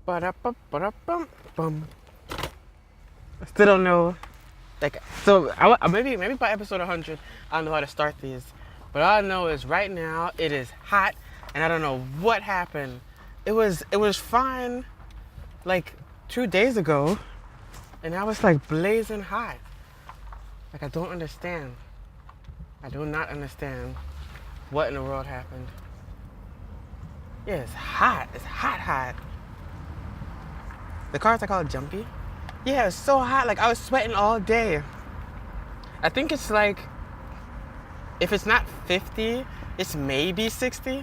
Ba-da-ba-ba-da-bum-bum. I still don't know. Like, so maybe by episode 100, I don't know how to start these. But all I know is right now it is hot, and I don't know what happened. It was fine, like 2 days ago, and now it's like blazing hot. Like, I don't understand. I do not understand what in the world happened. Yeah, it's hot. It's hot, hot. The cars I call it jumpy. Yeah, it's so hot. Like, I was sweating all day. I think it's like, if it's not 50, it's maybe 60.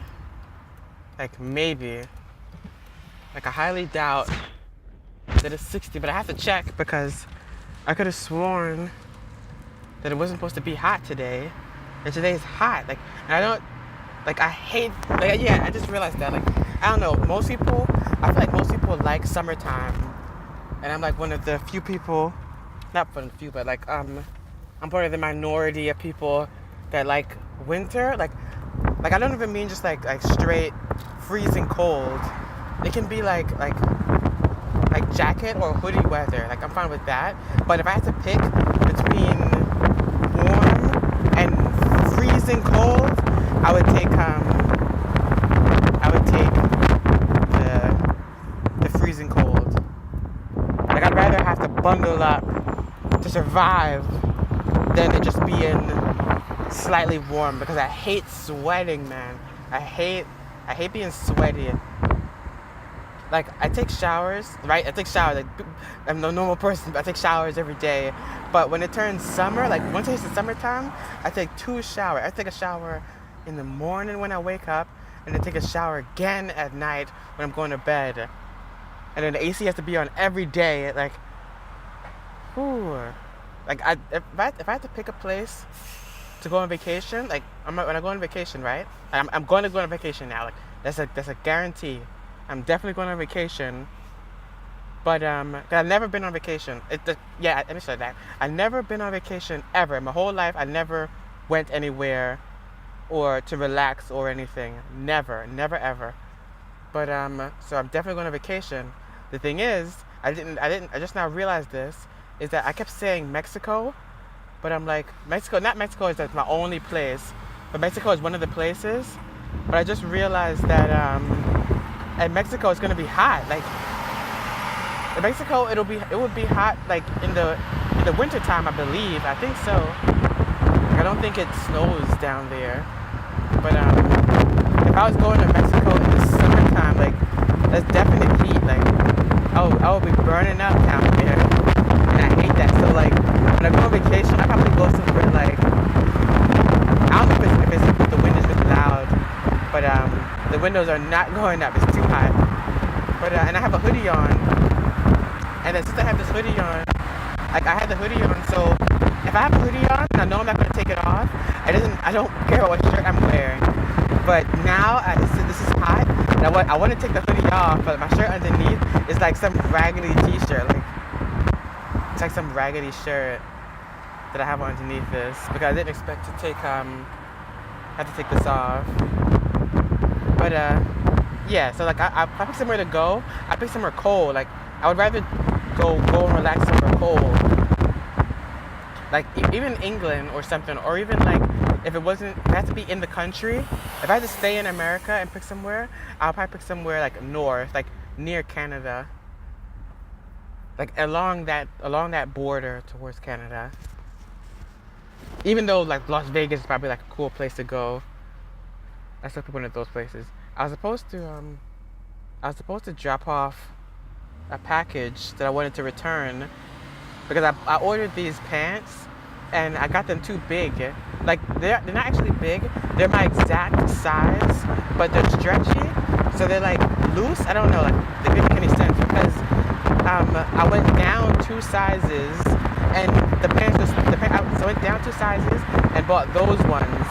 Like, maybe. Like, I highly doubt that it's 60, but I have to check because I could have sworn that it wasn't supposed to be hot today. And today's hot. Like, and I don't, like, I hate, like, yeah, I just realized that. Like, I don't know, I feel like most people like summertime. And I'm like one of the few people, not one of the few, but like, I'm part of the minority of people that like winter. Like I don't even mean just like straight freezing cold. It can be like jacket or hoodie weather. Like, I'm fine with that. But if I had to pick between warm and freezing cold, I would take the freezing cold. Like, I'd rather have to bundle up to survive than to just be in slightly warm, because I hate sweating, man. I hate being sweaty. Like, I take showers, right? Like, I'm no normal person, but I take showers every day. But when it turns summer, like, once it's the summertime, I take 2 showers. I take a shower in the morning when I wake up, and then take a shower again at night when I'm going to bed. And then the AC has to be on every day. Like, ooh. Like, if I had to pick a place to go on vacation, like, when I go on vacation, right? I'm going to go on vacation now. Like, that's a guarantee. I'm definitely going on vacation. But I've never been on vacation. Let me say that. I've never been on vacation ever. My whole life, I never went anywhere or to relax or anything. Never ever. But so I'm definitely going on vacation. The thing is, I just now realized this, is that I kept saying Mexico, but I'm like, not Mexico is my only place, but Mexico is one of the places. But I just realized that at Mexico it's gonna be hot. Like, in Mexico it would be hot like in the winter time, I believe. I think so. Like, I don't think it snows down there. But if I was going to Mexico in the summertime, like, that's definite heat. Like, I would be burning up down there, and I hate that. So like, when I go on vacation, I probably go somewhere like, I don't know if the wind is just loud, but the windows are not going up. It's too hot. But and I have a hoodie on, and then since I have this hoodie on, like, I had the hoodie on, so if I have a hoodie on and I know I'm not going to take it off, I don't care what shirt I'm wearing. But now this is hot, and I want to take the hoodie off, but my shirt underneath is like some raggedy t-shirt. Like, it's like some raggedy shirt that I have underneath this, because I didn't expect to have to take this off. But yeah, so like, I pick somewhere to go. I pick somewhere cold. Like, I would rather go and relax somewhere cold. Like, even England or something, or even like, if it has to be in the country. If I had to stay in America and pick somewhere, I'll probably pick somewhere like north, like near Canada. Like, along that border towards Canada. Even though like Las Vegas is probably like a cool place to go, I still pick one of those places. I was supposed to drop off a package that I wanted to return, because I ordered these pants and I got them too big. Like, they're not actually big. They're my exact size, but they're stretchy, so they're like loose. I don't know, like, they didn't make any sense, because I went down 2 sizes, and so I went down 2 sizes and bought those ones.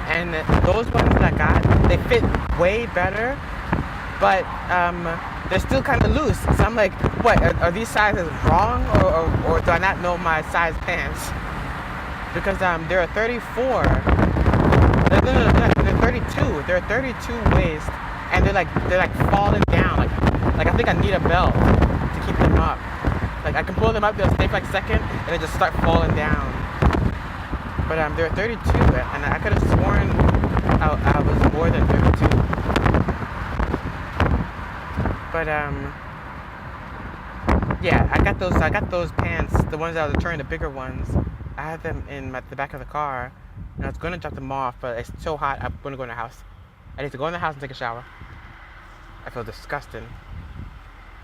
And those ones that I got, they fit way better, but they're still kind of loose. So I'm like, what, are these sizes wrong, or do I not know my size pants? Because they're a 34. They're 32. They're a 32 waist, and they're like falling down. Like, Like, I think I need a belt to keep them up. Like, I can pull them up, they'll stay for like a second, and then just start falling down. But they're 32, and I could have sworn I was more than 32. But yeah, I got those pants, the ones that I was returning, the bigger ones. I had them in the back of the car, and I was gonna drop them off, but it's so hot. I'm gonna go in the house. I need to go in the house and take a shower. I feel disgusting.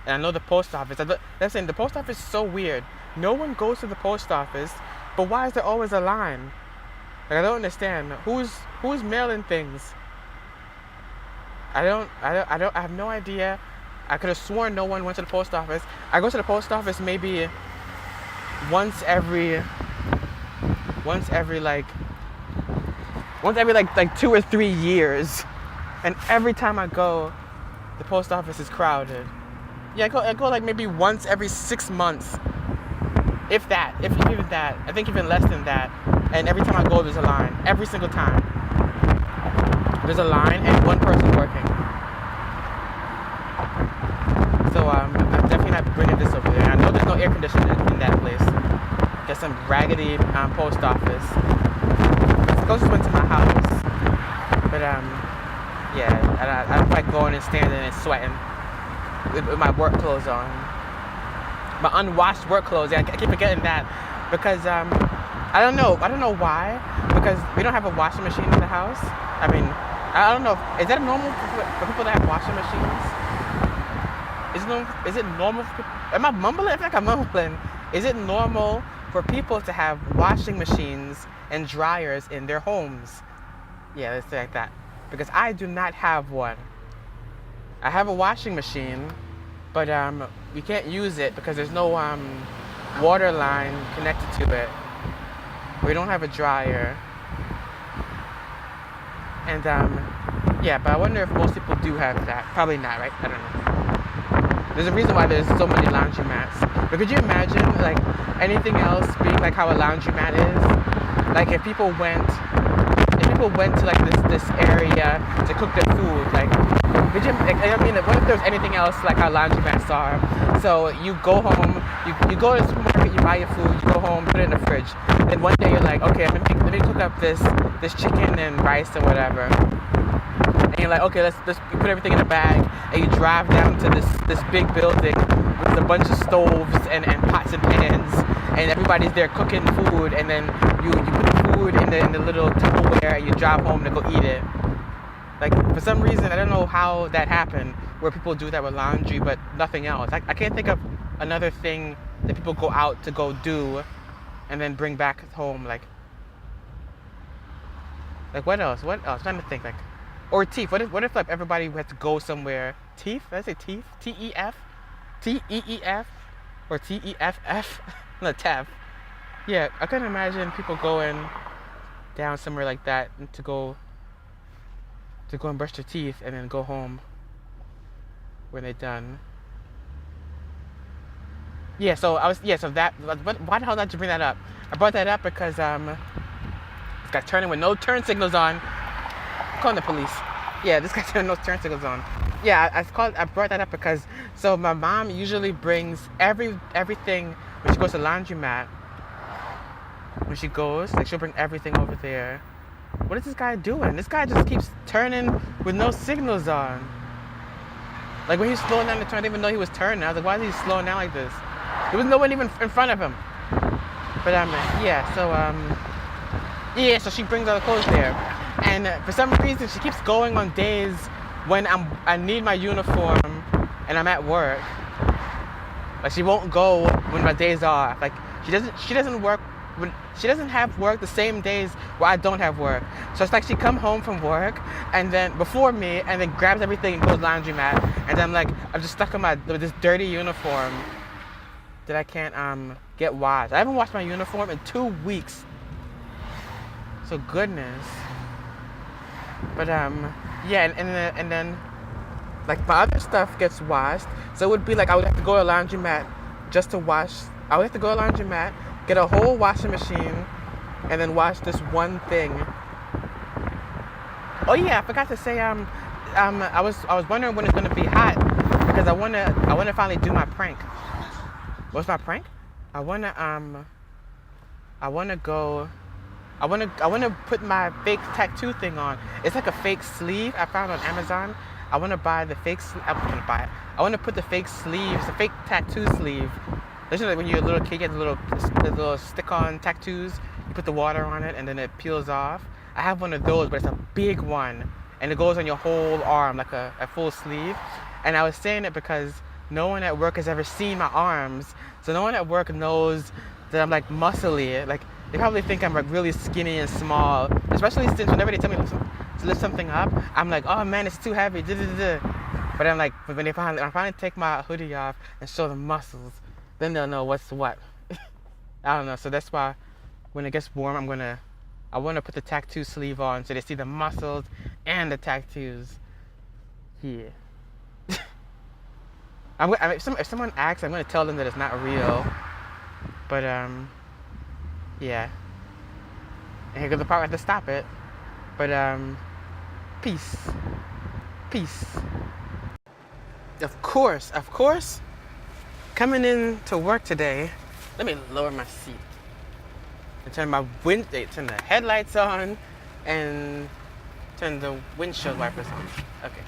And I know the post office. They're saying the post office is so weird. No one goes to the post office, but why is there always a line? Like, I don't understand. Who's mailing things? I have no idea. I could have sworn no one went to the post office. I go to the post office maybe once every like 2 or 3 years. And every time I go, the post office is crowded. Yeah, I go like maybe once every 6 months. If that, if even that. I think even less than that. And every time I go, there's a line. Every single time. There's a line and one person working. So I'm definitely not bringing this over there. I know there's no air conditioning in that place. There's some raggedy post office. It's closest one to my house. But yeah, I don't like going and standing and sweating with my work clothes on. My unwashed work clothes. Yeah, I keep forgetting that because I don't know why. Because we don't have a washing machine in the house. I mean, I don't know. Is that normal for people that have washing machines? Is it normal for people? Am I mumbling? I feel like I'm mumbling. Is it normal for people to have washing machines and dryers in their homes? Yeah, let's say like that. Because I do not have one. I have a washing machine, but we can't use it because there's no water line connected to it. We don't have a dryer. And yeah, but I wonder if most people do have that. Probably not, right? I don't know. There's a reason why there's so many laundromats. But could you imagine like anything else being like how a laundromat is? Like if people went to like this area to cook their food, like could you, like, I mean, what if there's anything else like how laundromats are? So you go home, you go to the supermarket, you buy your food, you go home, put it in the fridge. Then one day you're like, okay, let me cook up this chicken and rice or whatever. And you're like, okay, let's you put everything in a bag, and you drive down to this big building with a bunch of stoves and pots and pans, and everybody's there cooking food, and then you put the food in the little Tupperware, and you drive home to go eat it. Like, for some reason, I don't know how that happened, where people do that with laundry, but nothing else. I can't think of another thing that people go out to go do and then bring back home. Like what else? I'm trying to think, like, or teeth. What if like everybody had to go somewhere? Teeth? Did I say teeth? T-E-F? T-E-E-F? Or T-E-F-F? No, TEF. Yeah, I couldn't imagine people going down somewhere like that to go and brush their teeth and then go home when they're done. Yeah, so that, why the hell did you bring that up? I brought that up because this guy turning with no turn signals on. I'm calling the police. Yeah, this guy turning no turn signals on. Yeah, I brought that up because so my mom usually brings everything when she goes to the laundromat. When she goes, like, she'll bring everything over there. What is this guy doing? This guy just keeps turning with no signals on. Like, when he was slowing down the turn, I didn't even know he was turning. I was like, why is he slowing down like this? There was no one even in front of him. But so she brings all the clothes there. And for some reason, she keeps going on days when I need my uniform and I'm at work. Like, she won't go when my days off. Like, she doesn't work. She doesn't have work the same days where I don't have work. So it's like she come home from work and then before me and then grabs everything and goes laundromat, and then I'm just stuck with this dirty uniform that I can't get washed. I haven't washed my uniform in 2 weeks. So goodness. But yeah, and then like my other stuff gets washed. So it would be like I would have to go to a laundromat just to wash. I would have to go to a laundromat, get a whole washing machine, and then wash this one thing. Oh yeah, I forgot to say I was wondering when it's gonna be hot, because I wanna finally do my prank. What's my prank? I wanna put my fake tattoo thing on. It's like a fake sleeve I found on Amazon. I wanna buy the fake. I'm gonna buy it. I wanna put the fake sleeves, the fake tattoo sleeve. This is like when you're a little kid, you get the little stick-on tattoos. You put the water on it and then it peels off. I have one of those, but it's a big one, and it goes on your whole arm like a full sleeve. And I was saying it because no one at work has ever seen my arms, so no one at work knows that I'm like muscly. Like they probably think I'm like really skinny and small, especially since whenever they tell me to lift something up, I'm like, oh man, it's too heavy. But I'm like, when I finally take my hoodie off and show the muscles, then they'll know what's what. I don't know. So that's why when it gets warm, I want to put the tattoo sleeve on so they see the muscles and the tattoos. Yeah. If someone asks, I'm going to tell them that it's not real. But, yeah. And here goes the part where I have to stop it. But, peace. Peace. Of course, coming in to work today, let me lower my seat and turn turn the headlights on and turn the windshield wipers on. Okay.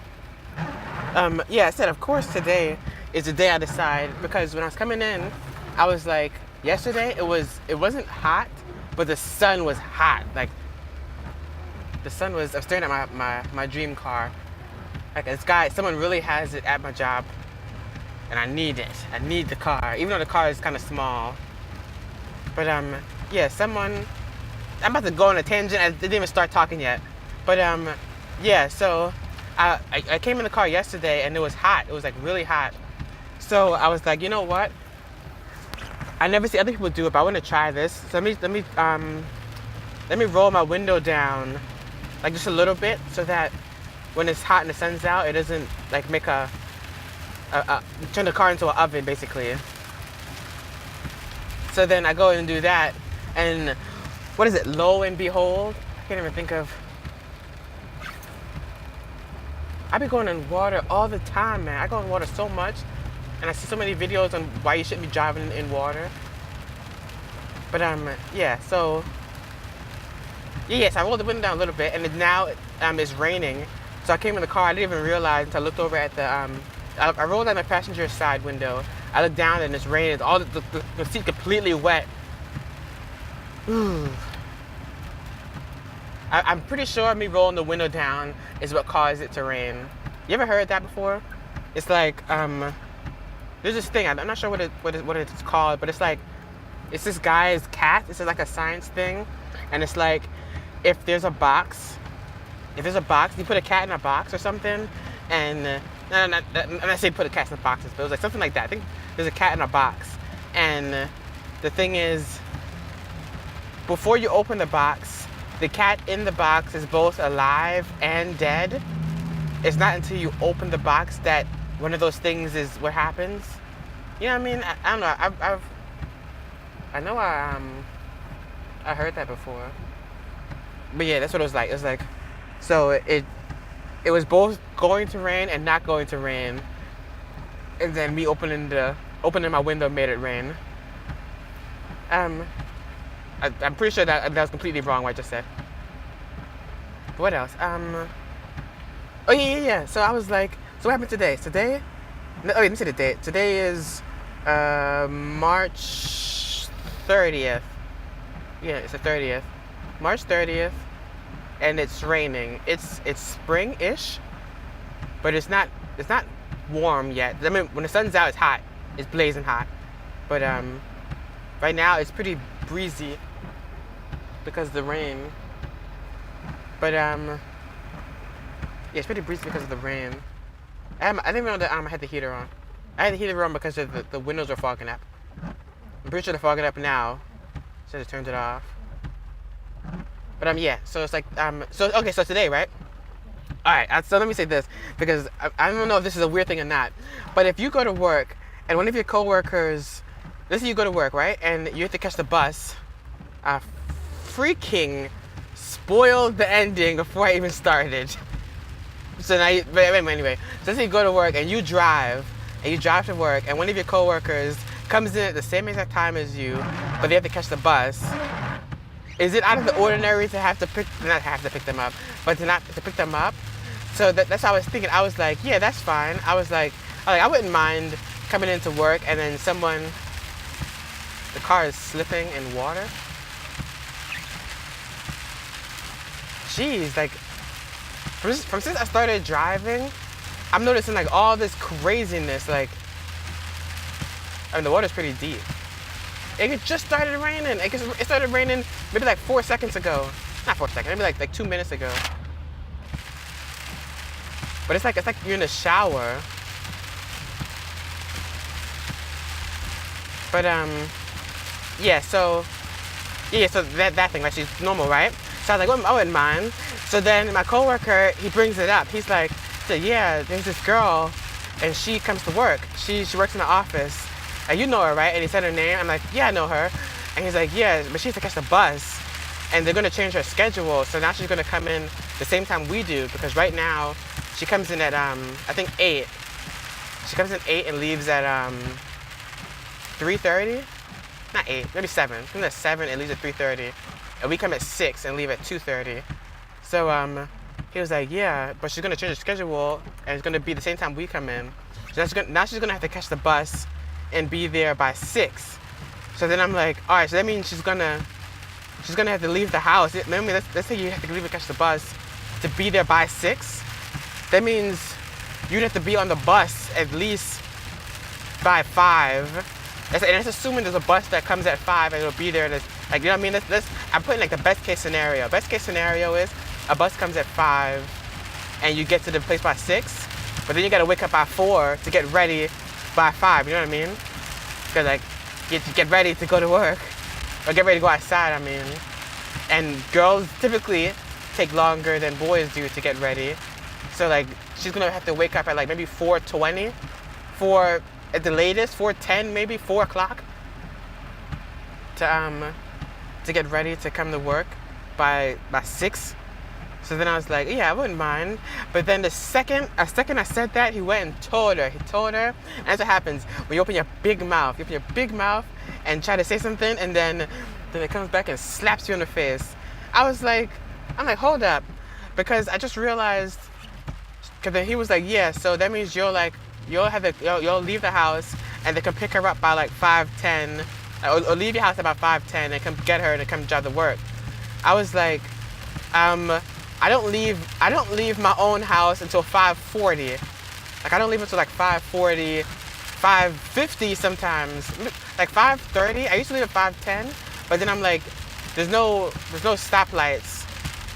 Yeah, I said, of course, today is the day I decide, because when I was coming in, I was like, yesterday it wasn't hot, but the sun was hot. Like the sun was. I was staring at my dream car. Like this guy, someone really has it at my job, and I need it. I need the car, even though the car is kind of small. But yeah, I'm about to go on a tangent. I didn't even start talking yet. But yeah, so I came in the car yesterday and it was hot. It was like really hot. So I was like, you know what? I never see other people do it, but I want to try this. So let me roll my window down, like just a little bit, so that when it's hot and the sun's out, it doesn't like make turn the car into an oven, basically. So then I go and do that, and what is it? Lo and behold, I can't even think of. I be going in water all the time, man. I go in water so much, and I see so many videos on why you shouldn't be driving in water. But yeah. So yes, I rolled the window down a little bit, and now it's raining. So I came in the car. I didn't even realize until I looked over at the I rolled down my passenger side window. I looked down and it's raining. All the seat completely wet. I'm pretty sure me rolling the window down is what caused it to rain. You ever heard that before? It's like there's this thing. I'm not sure what it's called, but it's like it's this guy's cat. This is like a science thing, and it's like if there's a box, you put a cat in a box or something, and I'm not saying put a cat in boxes, but it was like something like that. I think there's a cat in a box, and the thing is, before you open the box, the cat in the box is both alive and dead. It's not until you open the box that one of those things is what happens. You know what I mean? I don't know. I heard that before. But yeah, that's what it was like. It was like, so it was both going to rain and not going to rain, and then me opening my window made it rain. I'm pretty sure that was completely wrong what I just said. What else? Oh yeah. So I was like, so what happened today? Today? No, let me say the date. Today is March 30th. Yeah, it's the 30th. March 30th. And it's raining. It's spring-ish, but it's not warm yet. I mean, when the sun's out, it's hot. It's blazing hot. But right now it's pretty breezy because of the rain. But yeah, it's pretty breezy because of the rain. I didn't even know that I had the heater on. I had the heater on because the windows are fogging up. I'm pretty sure they're fogging up now. So I just turned it off. But yeah, so it's like so today, right? All right, so let me say this, because I don't know if this is a weird thing or not, but if you go to work and one of your coworkers, let's say you go to work, right, and you have to catch the bus, freaking spoiled the ending before I even started. So now, anyway, so let's say you go to work and you drive, and you drive to work, and one of your coworkers comes in at the same exact time as you, but they have to catch the bus, is it out of the ordinary to have to pick, not have to pick them up, but to pick them up? So that's what I was thinking. I was like, yeah, that's fine. I was like, I wouldn't mind coming into work and then the car is slipping in water. Jeez, like, from since I started driving, I'm noticing like all this craziness. Like, I mean, the water's pretty deep. It just started raining. It started raining maybe like 4 seconds ago. Not 4 seconds, maybe like 2 minutes ago. But it's like you're in the shower. But yeah, so that thing, like, she's normal, right? So I was like, well, I wouldn't mind. So then my coworker, he brings it up. He's like, yeah, there's this girl, and she comes to work. She works in the office, and you know her, right? And he said her name. I'm like, yeah, I know her. And he's like, yeah, but she has to catch the bus, and they're gonna change her schedule. So now she's gonna come in the same time we do, because right now she comes in at I think 8. She comes in 8 and leaves at 3:30. Not 8, maybe 7. She comes at 7 and leaves at 3:30, and we come at 6 and leave at 2:30. So he was like, yeah, but she's gonna change her schedule, and it's gonna be the same time we come in. So now she's gonna have to catch the bus and be there by 6. So then I'm like, all right, so that means she's gonna have to leave the house. Remember, let's say you have to leave and catch the bus to be there by 6. That means you'd have to be on the bus at least by 5. And it's assuming there's a bus that comes at 5 and it'll be there. Like, you know what I mean? I'm putting like the best case scenario. Best case scenario is a bus comes at 5 and you get to the place by 6, but then you gotta wake up by 4 to get ready by 5. You know what I mean? Because like, you get ready to go to work or get ready to go outside. I mean, and girls typically take longer than boys do to get ready. So like, she's gonna have to wake up at like maybe 4:20, at the latest, 4:10, maybe 4 o'clock, to get ready to come to work by 6. So then I was like, yeah, I wouldn't mind. But then the second I said that, he went and told her. He told her, and that's what happens when you open your big mouth. You open your big mouth and try to say something, and then it comes back and slaps you in the face. I'm like, hold up, because I just realized. Because then he was like, yeah, so that means you'll leave the house and they can pick her up by like 5:10, or leave your house about 5:10 and come get her and come drive to work. I was like, I don't leave my own house until 5:40. Like, I don't leave until like 5:40, 5:50 sometimes, like 5:30. I used to leave at 5:10, but then I'm like, there's no stoplights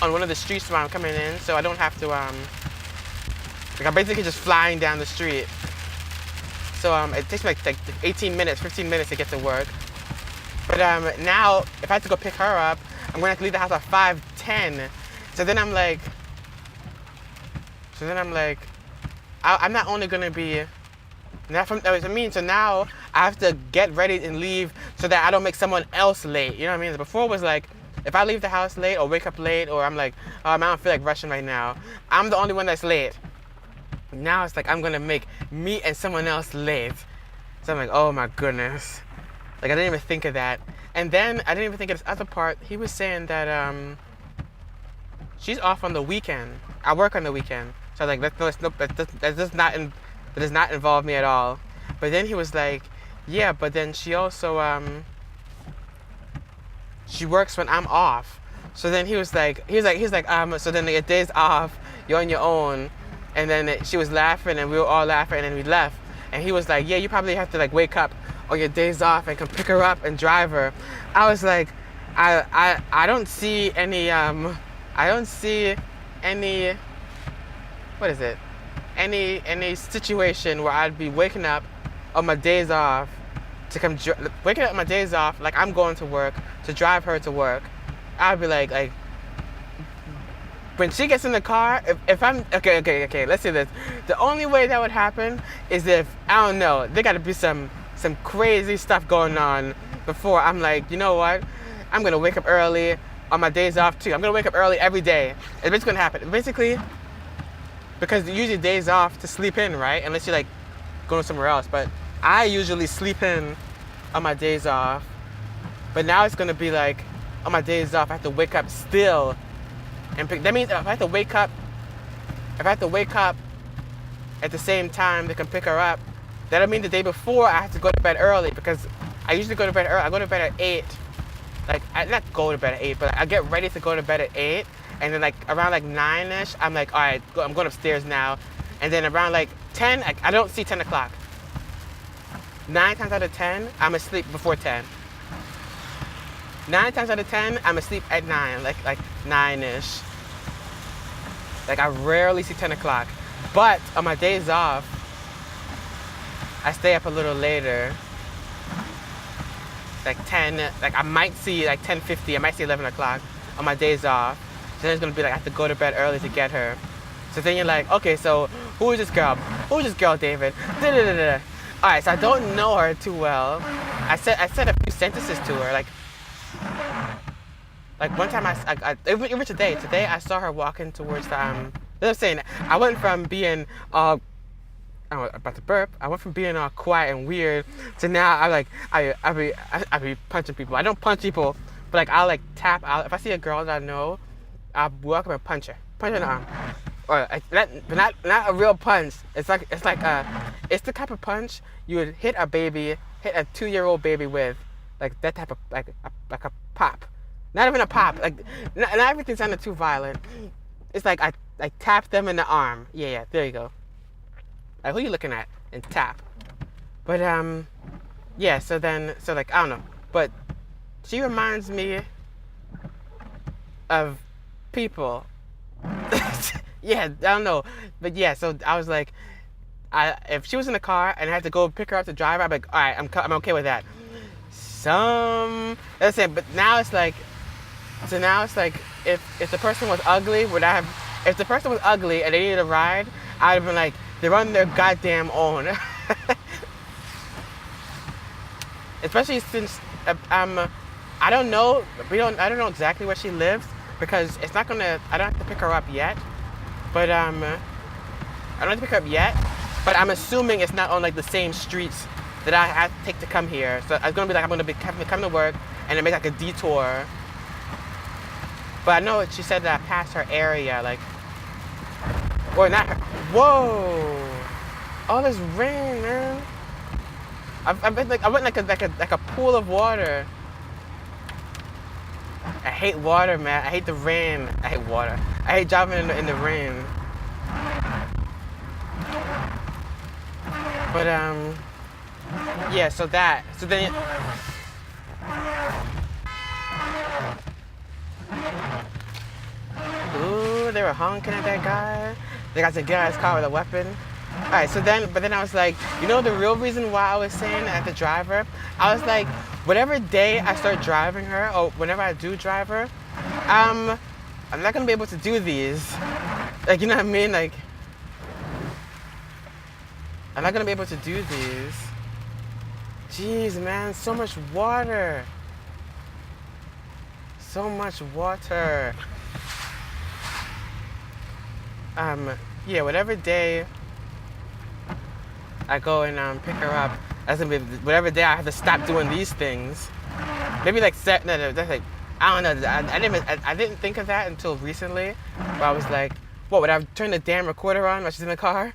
on one of the streets where I'm coming in, so I don't have to like, I'm basically just flying down the street. So it takes me like 18 minutes, 15 minutes to get to work. But now, if I have to go pick her up, I'm gonna have to leave the house at 5:10. So then I'm like, I'm not only gonna be, so now I have to get ready and leave so that I don't make someone else late. You know what I mean? Before it was like, if I leave the house late or wake up late, or I'm like, I don't feel like rushing right now, I'm the only one that's late. Now it's like I'm gonna make me and someone else late. So I'm like, oh my goodness. Like, I didn't even think of that. And then I didn't even think of this other part. He was saying that she's off on the weekend. I work on the weekend. So I was like, that does not involve me at all. But then he was like, yeah, but then she also she works when I'm off. So then he was like, so then your days off, you're on your own. And then she was laughing, and we were all laughing, and then we left. And he was like, yeah, you probably have to like wake up on your days off and come pick her up and drive her. I was like, I don't see any what is it? Any situation where I'd be waking up on my days off to come waking up on my days off like I'm going to work to drive her to work. I'd be like when she gets in the car, if I'm okay, let's say this. The only way that would happen is if, I don't know, there gotta be some crazy stuff going on before I'm like, you know what? I'm gonna wake up early on my days off too. I'm gonna wake up early every day. It's basically gonna happen. Basically, because usually days off to sleep in, right? Unless you like going somewhere else. But I usually sleep in on my days off. But now it's gonna be like, on my days off, I have to wake up still and pick. That means if I have to wake up at the same time they can pick her up, that'll mean the day before I have to go to bed early, because I usually go to bed early. I go to bed at 8. Like, I not go to bed at 8, but I get ready to go to bed at 8. And then like around like 9ish, I'm like, all right, I'm going upstairs now. And then around like 10, I don't see 10 o'clock. 9 times out of 10, I'm asleep before 10. 9 times out of 10, I'm asleep at 9, like 9ish. Like, I rarely see 10 o'clock. But on my days off, I stay up a little later. Like 10, like I might see like 10:50, I might see 11 o'clock on my days off. So then it's gonna be like I have to go to bed early to get her. So then you're like, okay, so who is this girl? Who is this girl, David? Da-da-da-da. All right, so I don't know her too well. I said a few sentences to her, like one time even today I saw her walking towards the I'm saying, I went from being I'm about to burp. I went from being all quiet and weird to now I be punching people. I don't punch people, but like I'll like tap out. If I see a girl that I know, I'll walk up and punch her in the arm, or but not a real punch. It's the type of punch you would hit a 2-year-old baby with, like that type of like a pop. Not even a pop. Like not everything sounded too violent. It's like I tap them in the arm. Yeah, there you go. Like, who you looking at? And tap. But yeah. So like I don't know. But she reminds me of people. Yeah, I don't know. But yeah. So I was like, if she was in the car and I had to go pick her up to drive her, I'd be like, all right, I'm okay with that. That's it. But now it's like. So now it's like, if the person was ugly, if the person was ugly and they needed a ride, I'd have been like, they're on their goddamn own. Especially since I don't know exactly where she lives, because I don't have to pick her up yet. But I'm assuming it's not on like the same streets that I have to take to come here. So it's gonna be like I'm gonna be having to come to work and then make like a detour. But I know she said that I passed her area, like, or not her. Whoa! All this rain, man. I went like a pool of water. I hate water, man. I hate the rain. I hate water. I hate driving in the rain. But yeah. So then. Ooh, they were honking at that guy. They got to get out of his car with a weapon. All right, but then I was like, you know the real reason why I was saying at the driver? I was like, whatever day I start driving her, or whenever I do drive her, I'm not gonna be able to do these. Like, you know what I mean? Like, I'm not gonna be able to do these. Jeez, man, so much water. So much water. Yeah, whatever day I go and pick her up, that's gonna be whatever day I have to stop doing these things. Maybe like that's like, I don't know. I didn't think of that until recently. Where I was like, what, would I turn the damn recorder on while she's in the car?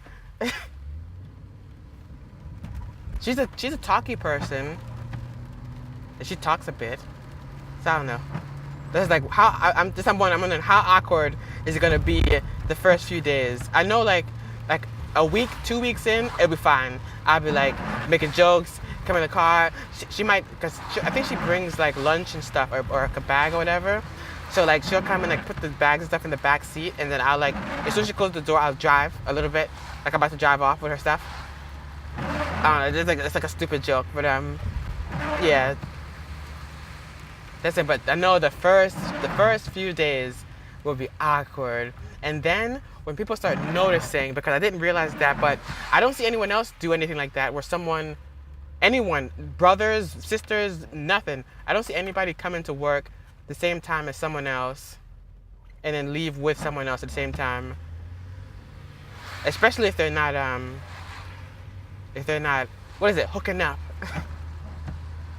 She's a talky person. And she talks a bit. So I don't know. That's like I'm wondering how awkward is it gonna be the first few days. I know like a week, 2 weeks in, it'll be fine. I'll be like making jokes, come in the car. She might, because I think she brings like lunch and stuff, or a bag or whatever. So like she'll come and like put the bags and stuff in the back seat, and then I'll like, as soon as she closes the door, I'll drive a little bit, like I'm about to drive off with her stuff. I don't know, it's like a stupid joke, but yeah. That's it. But I know the first few days will be awkward, and then when people start noticing, because I didn't realize that, but I don't see anyone else do anything like that, where anyone, brothers, sisters, nothing. I don't see anybody come into work the same time as someone else, and then leave with someone else at the same time. Especially if they're not if they're not, what is it, hooking up.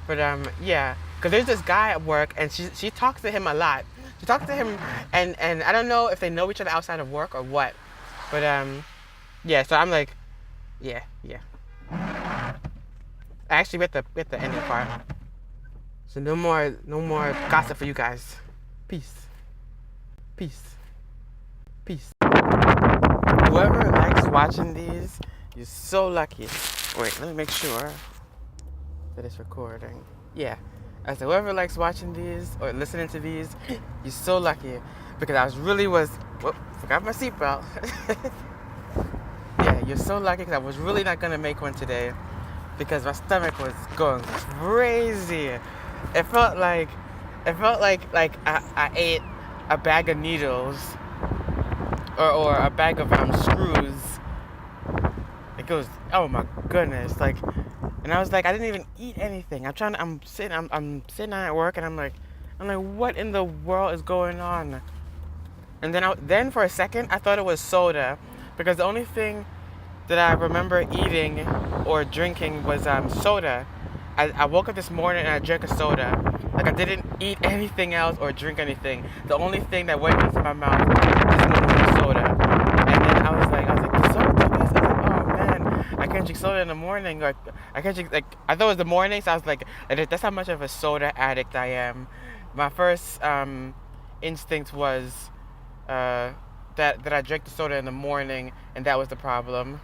But yeah, because there's this guy at work, and she talks to him a lot. She talks to him, and I don't know if they know each other outside of work or what. But yeah. So I'm like, yeah. I actually read the ending part. So no more gossip for you guys. Peace. Whoever likes watching these, you're so lucky. Wait, let me make sure that it's recording. Yeah. I said, whoever likes watching these or listening to these, you're so lucky. Because I forgot my seatbelt. Yeah, you're so lucky because I was really not going to make one today. Because my stomach was going crazy. It felt like I ate a bag of needles or a bag of screws. It goes, oh my goodness, and I was like, I didn't even eat anything. I'm sitting at work, and I'm like, what in the world is going on? And then for a second, I thought it was soda, because the only thing that I remember eating or drinking was soda. I woke up this morning and I drank a soda. Like, I didn't eat anything else or drink anything. The only thing that went into my mouth this morning was soda. And then I was like, soda? I was like, oh man, I can't drink soda in the morning. Like, I can't drink, I thought it was the morning, so I was like, that's how much of a soda addict I am. My first instinct was that I drank the soda in the morning, and that was the problem.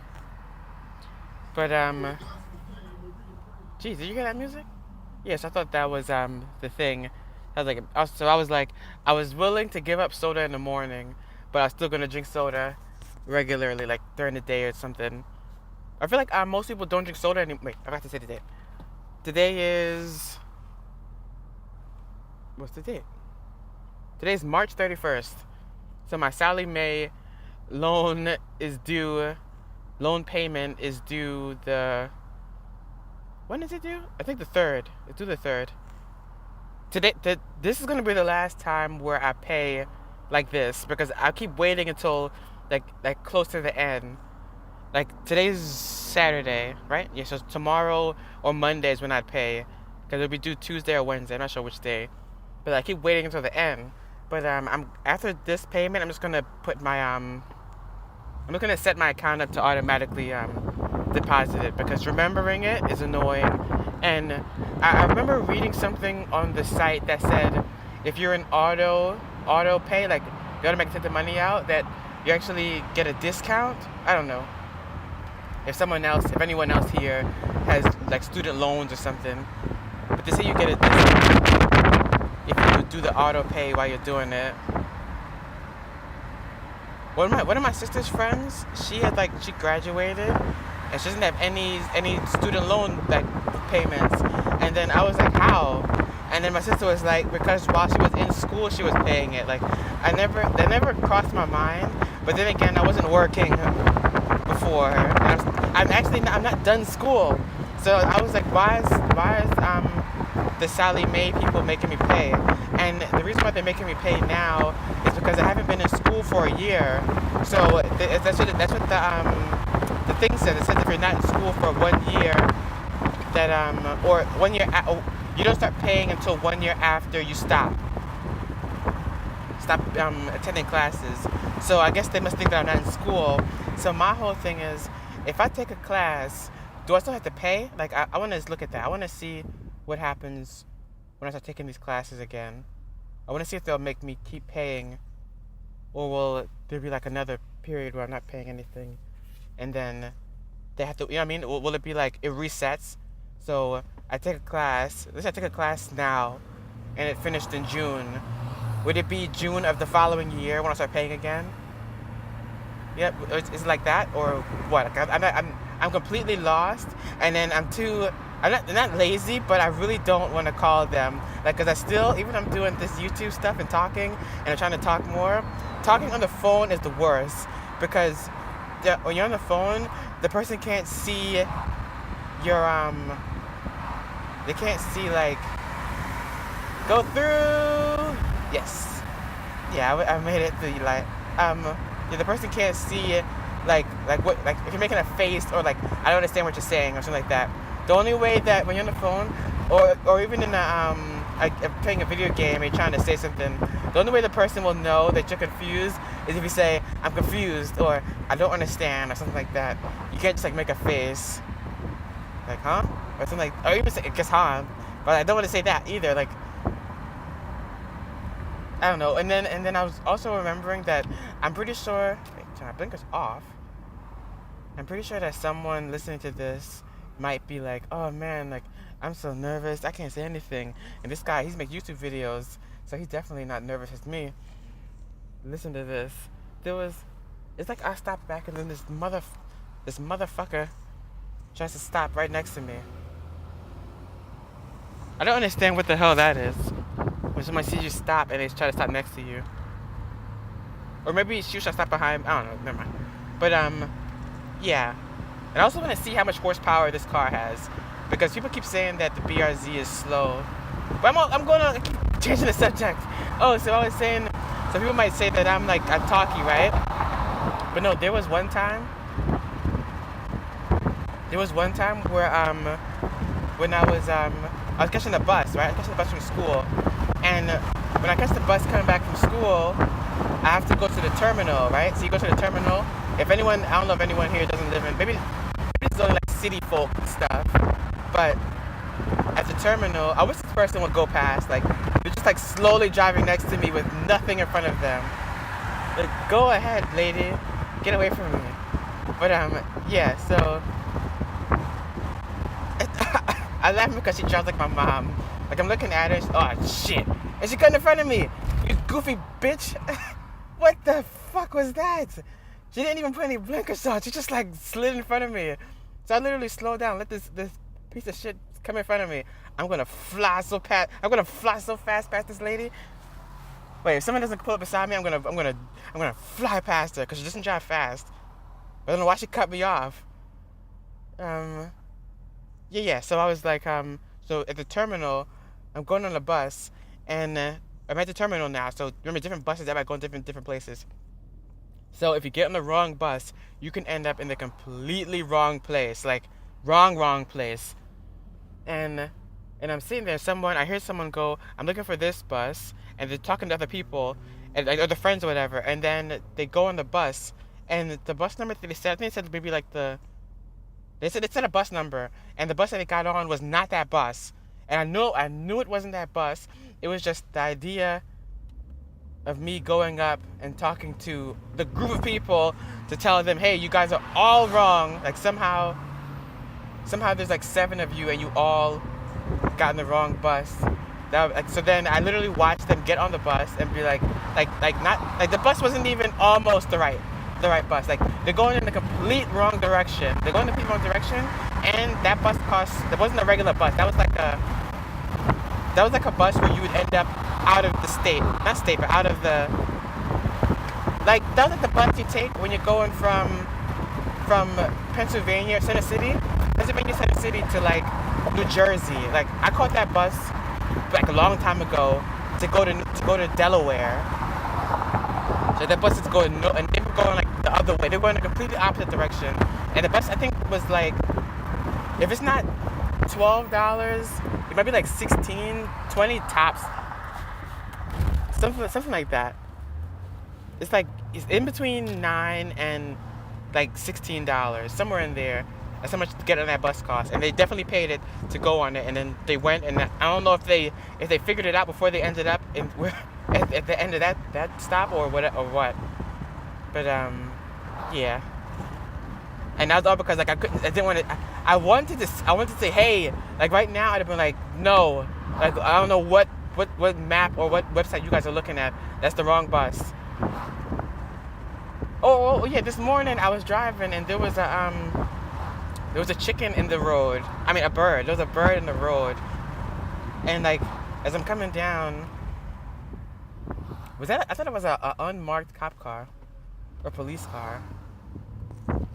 But geez, did you hear that music? Yes, I thought that was the thing. I was like, I was willing to give up soda in the morning, but I was still gonna drink soda regularly, like during the day or something. I feel like most people don't drink soda anymore. Wait, I forgot to say the date. Today is, what's the date? Today is March 31st. So my Sallie Mae loan payment is due when is it due? I think the 3rd. It's due the 3rd. Today, this is going to be the last time where I pay like this, because I keep waiting until like close to the end. Like, today's Saturday, right? Yeah, so tomorrow or Monday is when I'd pay, because it'll be due Tuesday or Wednesday. I'm not sure which day. But I keep waiting until the end. But after this payment, I'm just going to put my I'm just going to set my account up to automatically deposit it, because remembering it is annoying. And I remember reading something on the site that said if you're in auto pay, like you automatically take the money out, that you actually get a discount. I don't know if anyone else here has like student loans or something, but they say you get a discount if you do the auto pay while you're doing it. One of my sister's friends, she graduated, and she doesn't have any student loan payments. And then I was like, how? And then my sister was like, because while she was in school, she was paying it. Like, that never crossed my mind. But then again, I wasn't working before. I'm not done school. So I was like, why is the Sallie Mae people making me pay? And the reason why they're making me pay now is because I haven't been in school for a year. So that's what the thing said. It said if you're not in school for 1 year, that or 1 year, you don't start paying until 1 year after you stop attending classes. So I guess they must think that I'm not in school. So my whole thing is, if I take a class, do I still have to pay? Like, I want to look at that. I want to see what happens when I start taking these classes again. I want to see if they'll make me keep paying, or will there be like another period where I'm not paying anything, and then they have to, you know what I mean? Will it be like it resets? So I take a class. Let's say I take a class now, and it finished in June. Would it be June of the following year when I start paying again? Yeah, is it like that, or what? I'm completely lost, and then I'm not lazy, but I really don't want to call them, like, because even I'm doing this YouTube stuff and talking, and I'm trying to talk more. Talking on the phone is the worst, because when you're on the phone, the person can't see your they can't see, like, go through. Yes, yeah, I made it through. Like, the person can't see Like if you're making a face or like I don't understand what you're saying or something like that. The only way that when you're on the phone or even in playing a video game and you're trying to say something, the only way the person will know that you're confused is if you say I'm confused or I don't understand or something like that. You can't just like make a face like huh or something like or even say guess huh, but I don't want to say that either. Like I don't know. And then I was also remembering that I'm pretty sure. Wait, turn my blinkers off. I'm pretty sure that someone listening to this might be like, oh man, like I'm so nervous, I can't say anything. And this guy, he's making YouTube videos, so he's definitely not nervous as me. Listen to this. It's like I stopped back and then this motherfucker tries to stop right next to me. I don't understand what the hell that is. When somebody sees you stop and they try to stop next to you. Or maybe she should stop behind, I don't know, never mind. But yeah. And I also want to see how much horsepower this car has. Because people keep saying that the BRZ is slow. But I'm going to keep changing the subject. Oh, so I was saying, so people might say that I'm talky, right? But no, there was one time where when I was catching the bus, right? I was catching the bus from school. And when I catch the bus coming back from school, I have to go to the terminal, right? So you go to the terminal. If anyone, I don't know if anyone here doesn't live in, maybe it's only like city folk stuff. But at the terminal, I wish this person would go past. Like, they're just like slowly driving next to me with nothing in front of them. Like, go ahead, lady. Get away from me. But, yeah, so. I laugh because she drives like my mom. Like, I'm looking at her, oh shit. And she got in front of me. You goofy bitch. What the fuck was that? She didn't even put any blinkers on. She just like slid in front of me. So I literally slowed down, let this piece of shit come in front of me. I'm gonna fly so fast past this lady. Wait, if someone doesn't pull up beside me, I'm gonna fly past her because she doesn't drive fast. I don't know why she cut me off. Yeah. So I was like, so at the terminal, I'm going on a bus, and I'm at the terminal now. So remember, different buses that might go in different places. So if you get on the wrong bus, you can end up in the completely wrong place, like wrong place. And I'm sitting there, I hear someone go, I'm looking for this bus, and they're talking to other people, and or their friends or whatever, and then they go on the bus, and the bus number that they said, I think they said maybe like they said a bus number, and the bus that they got on was not that bus, and I knew it wasn't that bus. It was just the idea of me going up and talking to the group of people to tell them, hey, you guys are all wrong. Like somehow there's like 7 of you and you all got in the wrong bus. So then I literally watched them get on the bus and be like the bus wasn't even almost the right bus. Like they're going in the complete wrong direction. They're going in the complete wrong direction, and that bus that wasn't a regular bus. That was like a bus where you would end up out of the state, not state, but out of the, like, that was like the bus you take when you're going from Pennsylvania Center City to like New Jersey. Like I caught that bus like a long time ago to go to Delaware. So that bus is going and they were going like the other way. They were going in a completely opposite direction. And the bus I think was like, if it's not $12, it might be like 16, 20 tops. Something like that. It's in between $9 and like $16, somewhere in there. That's how much to get on that bus cost, and they definitely paid it to go on it. And then they went, and I don't know if they figured it out before they ended up at the end of that stop or what. But yeah. And that was all because like I wanted to say hey, like right now I'd have been like no, like I don't know what map or what website you guys are looking at. That's the wrong bus. Oh yeah, this morning I was driving and there was a chicken in the road. I mean a bird. There was a bird in the road. And like as I'm coming down, I thought it was a unmarked cop car or police car.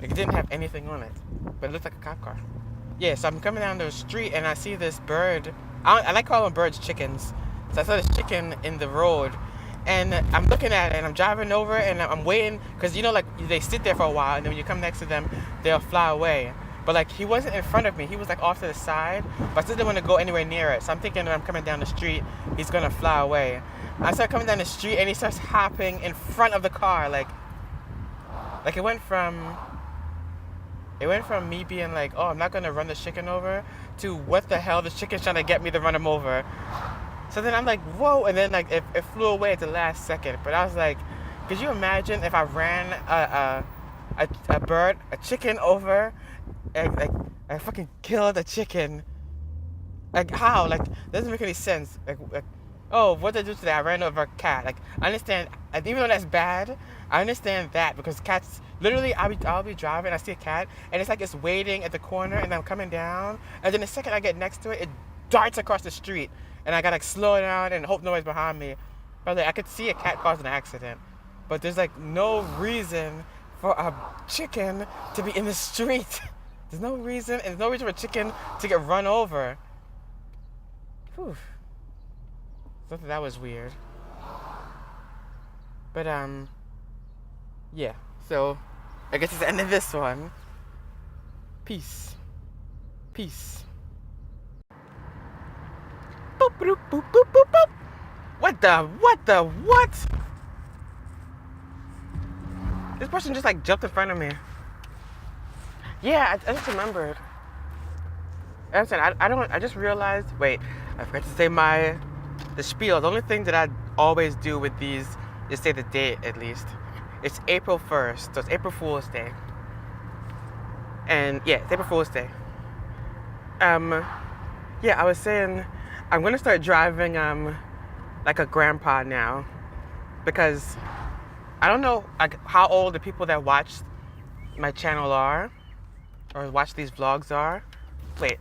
Like it didn't have anything on it, but it looked like a cop car. Yeah, so I'm coming down the street and I see this bird. I like calling birds chickens. So I saw this chicken in the road, And I'm looking at it, and I'm driving over, and I'm waiting, because you know, like, they sit there for a while, and then when you come next to them, they'll fly away. But like, he wasn't in front of me, he was like off to the side, but I still didn't want to go anywhere near it. So I'm thinking when I'm coming down the street, he's gonna fly away. I start coming down the street, and he starts hopping in front of the car, like it went from me being like, oh, I'm not gonna run the chicken over, to what the hell, the chicken's trying to get me to run him over. So then I'm like, whoa, and then like it flew away at the last second. But I was like, could you imagine if I ran a chicken over, and like I fucking killed a chicken? Like how? Like doesn't make any sense. Like oh, what did I do today? I ran over a cat. Like I understand, and even though that's bad, I understand that because cats. Literally, I'll be driving, I see a cat, and it's like it's waiting at the corner, and I'm coming down, and then the second I get next to it, it darts across the street, and I gotta like slow down and hope nobody's behind me. But like, I could see a cat cause an accident, but there's like no reason for a chicken to be in the street. There's no reason, and there's no reason for a chicken to get run over. Whew. I thought that was weird. But yeah. So, I guess it's the end of this one. Peace. Peace. Boop, boop, boop, boop, boop, boop. What? This person just like jumped in front of me. Yeah, I just remembered. I just realized, wait, I forgot to say the spiel. The only thing that I always do with these is say the date at least. It's April 1st, so it's April Fool's Day. And yeah, it's April Fool's Day. Yeah, I was saying I'm gonna start driving like a grandpa now, because I don't know like how old the people that watch my channel are, or watch these vlogs are. Wait,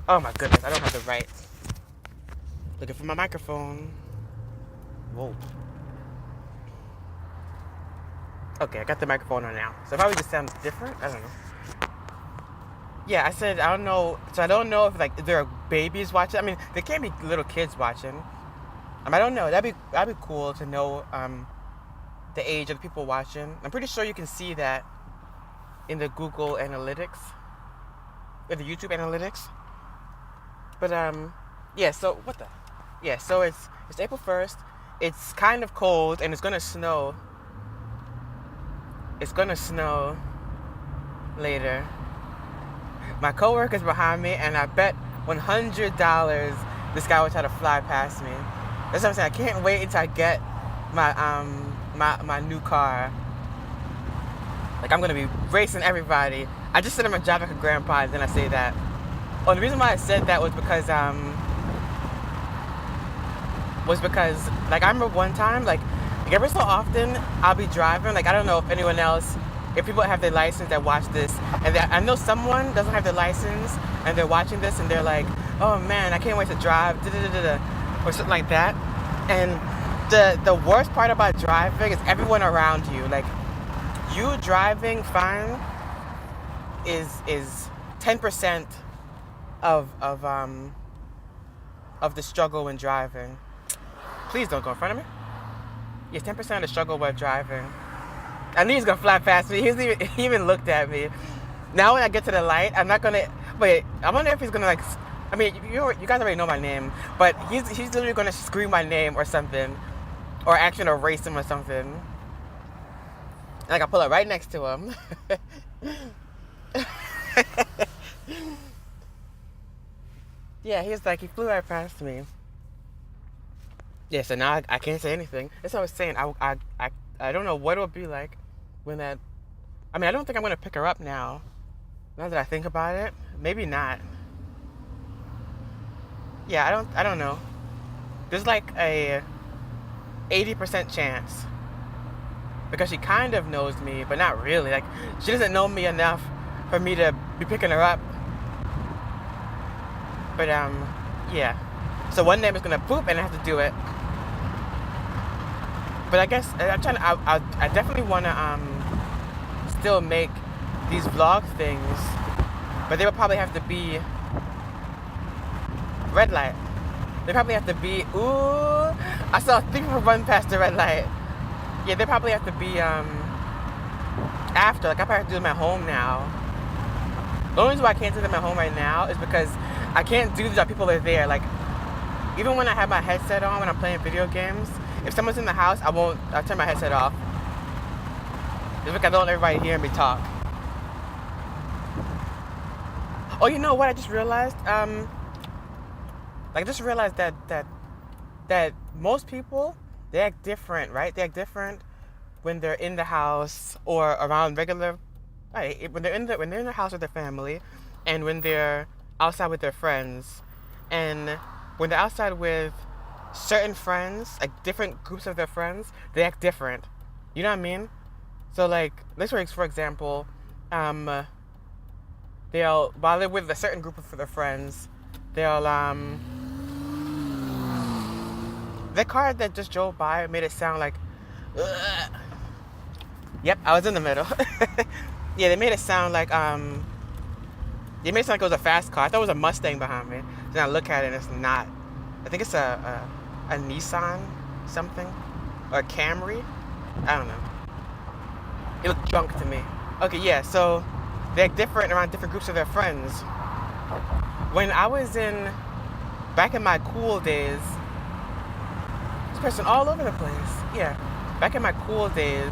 oh my goodness, I don't have the right. Looking for my microphone. Whoa. Okay, I got the microphone on now. So it probably just sounds different. I don't know. Yeah, I said I don't know. So I don't know if like there are babies watching. I mean, there can't be little kids watching. I don't know. That'd be cool to know the age of the people watching. I'm pretty sure you can see that in the Google Analytics, or the YouTube Analytics. But yeah. So what the? Yeah. So it's April 1st. It's kind of cold and it's gonna snow. It's gonna snow later. My coworker's behind me, and I bet $100 this guy will try to fly past me. That's what I'm saying. I can't wait until I get my new car. Like I'm gonna be racing everybody. I just said I'm gonna drive like a grandpa, and then I say that. Oh, the reason why I said that was because like I remember one time like every so often I'll be driving, like I don't know if anyone else, if people have their license that watch this, and I know someone doesn't have their license and they're watching this and they're like, oh man, I can't wait to drive, or something like that. And the worst part about driving is everyone around you. Like you driving fine is 10% of the struggle when driving. Please don't go in front of me. Yeah, 10% of the struggle while driving. I knew he was gonna fly past me. He even looked at me. Now when I get to the light, I'm not gonna. Wait, I wonder if he's gonna like. I mean, you guys already know my name, but he's literally gonna scream my name or something, or actually gonna race him or something. And like I pull up right next to him. Yeah, he flew right past me. Yeah, so now I can't say anything. That's what I was saying. I don't know what it would be like when that. I mean, I don't think I'm gonna pick her up now. Now that I think about it, maybe not. Yeah, I don't know. There's like a 80% chance, because she kind of knows me, but not really. Like she doesn't know me enough for me to be picking her up. But yeah. So one name is gonna poop, and I have to do it. But I guess I definitely want to still make these vlog things, but they would probably have to be red light. They probably have to be, ooh, I saw 3 people run past the red light. Yeah, they probably have to be, after, like I probably have to do them at home now. The only reason why I can't do them at home right now is because I can't do these while people are there. Like, even when I have my headset on when I'm playing video games, if someone's in the house, I'll turn my headset off. Just because I don't want everybody hear me talk. Oh, you know what? I just realized, that most people, they act different, right? They act different when they're in the house or around regular, right? When they're in the house with their family, and when they're outside with their friends, and when they're outside with certain friends, like different groups of their friends, they act different. You know what I mean? So like, let's for example, while they're with a certain group of their friends, they'll the car that just drove by made it sound like, ugh. Yep, I was in the middle. Yeah, they made it sound like they made it sound like it was a fast car. I thought it was a Mustang behind me. Then I look at it and it's not. I think it's a Nissan something, or a Camry. I don't know. It looked junk to me. Okay, yeah, so they're different around different groups of their friends. When I was back in my cool days, this person all over the place. Yeah, back in my cool days,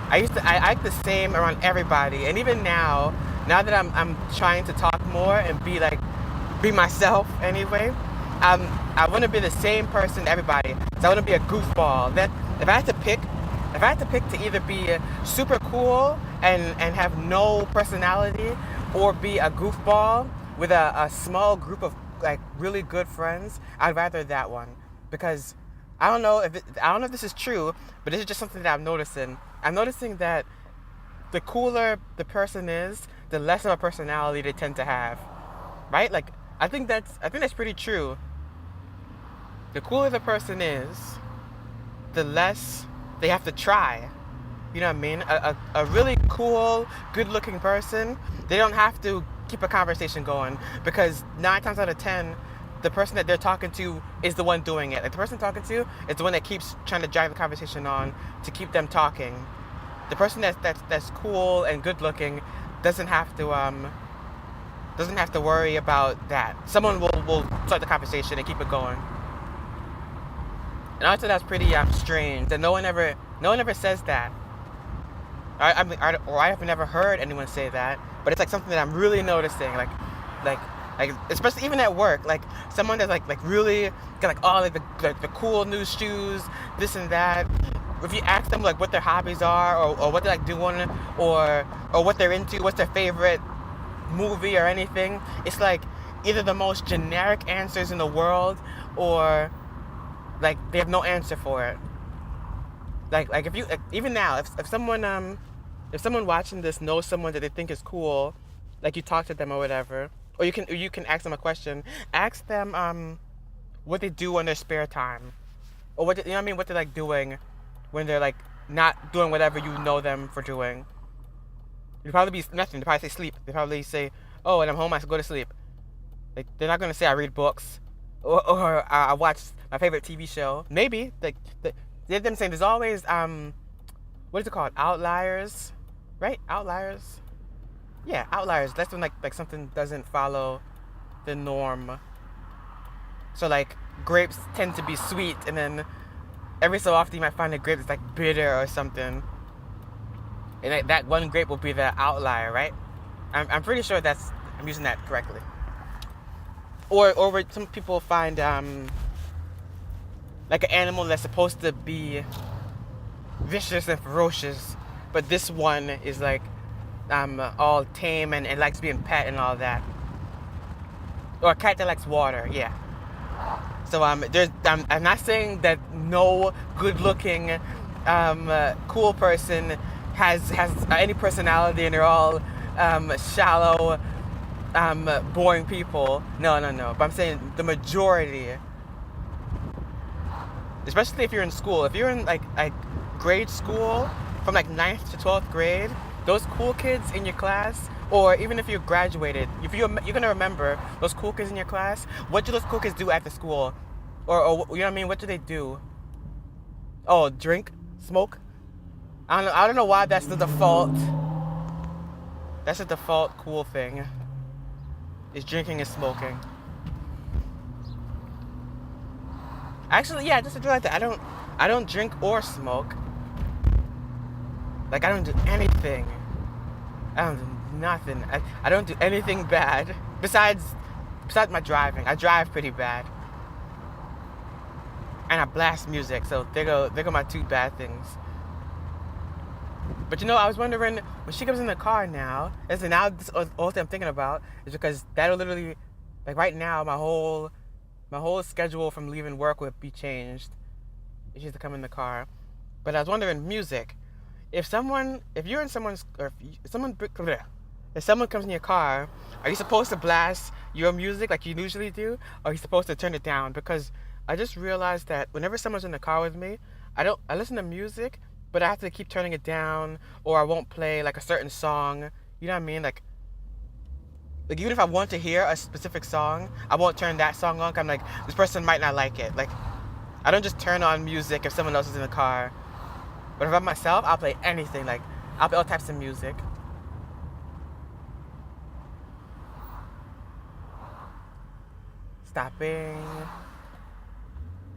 I act the same around everybody, and even now that I'm trying to talk more and be myself anyway, I want to be the same person to everybody. So I want to be a goofball. That if I had to pick to either be super cool and have no personality, or be a goofball with a small group of like really good friends, I'd rather that one, because I don't know if this is true, but this is just something that I'm noticing. I'm noticing that the cooler the person is, the less of a personality they tend to have, right? Like I think that's pretty true. The cooler the person is, the less they have to try. You know what I mean? A really cool, good-looking person, they don't have to keep a conversation going, because 9 times out of 10, the person that they're talking to is the one doing it. Like the person talking to is the one that keeps trying to drive the conversation on to keep them talking. The person that's cool and good-looking doesn't have to worry about that. Someone will start the conversation and keep it going. And I thought that's pretty strange that no one ever says that. I have never heard anyone say that, but it's like something that I'm really noticing, like especially even at work, like someone that's like really got like all like the cool new shoes, this and that. If you ask them like what their hobbies are, or what they like doing, or what they're into, what's their favorite movie or anything, it's like either the most generic answers in the world, or like they have no answer for it. Like if you even now, if someone watching this knows someone that they think is cool, like you talk to them or whatever, or you can ask them a question. Ask them what they do in their spare time, or what they're like doing when they're like not doing whatever you know them for doing. It'd probably be nothing. They probably say sleep. They probably say, oh, when I'm home I go to sleep. Like they're not gonna say I read books, or I watch my favorite TV show. Maybe they're them saying there's always what is it called? Outliers, right? Outliers. Yeah, outliers. That's when like something doesn't follow the norm. So like grapes tend to be sweet, and then every so often you might find a grape that's like bitter or something. And that one grape will be the outlier, right? I'm pretty sure I'm using that correctly. Or where some people find like an animal that's supposed to be vicious and ferocious, but this one is like all tame and likes being pet and all that. Or a cat that likes water, yeah. So I'm not saying that no good-looking, cool person has any personality and they're all shallow, boring people. No. But I'm saying the majority, especially if you're in school, if you're in like grade school from like 9th to 12th grade, those cool kids in your class, Or even if you graduated, if you're gonna remember those cool kids in your class. What do those cool kids do after school? Or you know what I mean? What do they do? Oh, drink, smoke. I don't know why that's the default. That's the default cool thing. Is drinking and smoking. Actually, yeah, just to do like that. I don't drink or smoke. Like I don't do anything. I don't do nothing. I don't do anything bad besides my driving. I drive pretty bad. And I blast music, so there go my two bad things. But I was wondering, when she comes in the car now, and so now this all thing I'm thinking about is because that'll literally, like right now, my whole schedule from leaving work would be changed if she has to come in the car. But I was wondering, music. If you're in someone's, or if someone comes in your car, are you supposed to blast your music like you usually do, or are you supposed to turn it down? Because I just realized that whenever someone's in the car with me, I listen to music, but I have to keep turning it down, or I won't play like a certain song. You know what I mean? Like even if I want to hear a specific song, I won't turn that song on. 'Cause I'm like, this person might not like it. Like, I don't just turn on music if someone else is in the car. But if I'm myself, I'll play anything. Like, I'll play all types of music. Stopping.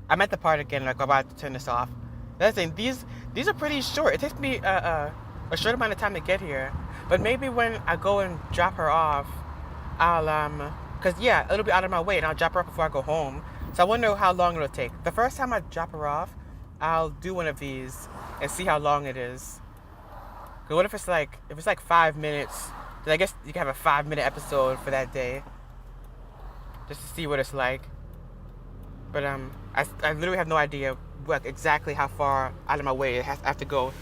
I'm at the part again, like I'm about to turn this off. That's the thing, these are pretty short. It takes me a short amount of time to get here. But maybe when I go and drop her off, I'll cause yeah, it'll be out of my way and I'll drop her off before I go home. So I wonder how long it'll take. The first time I drop her off, I'll do one of these and see how long it is. Cause what if it's like 5 minutes? Then I guess you can have a 5-minute episode for that day, just to see what it's like. But I literally have no idea exactly how far out of my way I have to go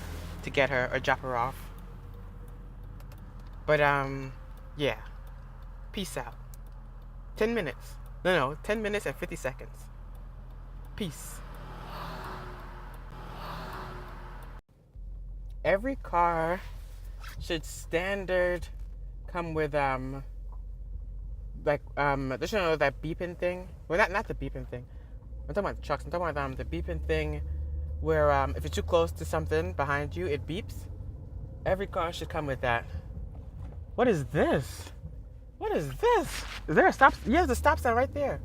to get her or drop her off. But yeah. Peace out. 10 minutes. No, 10 minutes and 50 seconds. Peace. Every car should standard come with there should know that beeping thing. Well, not the beeping thing. I'm talking about trucks. I'm talking about the beeping thing where if you're too close to something behind you, it beeps. Every car should come with that. What is this? What is this? Is there a stop? Yeah, there's a stop sign right there.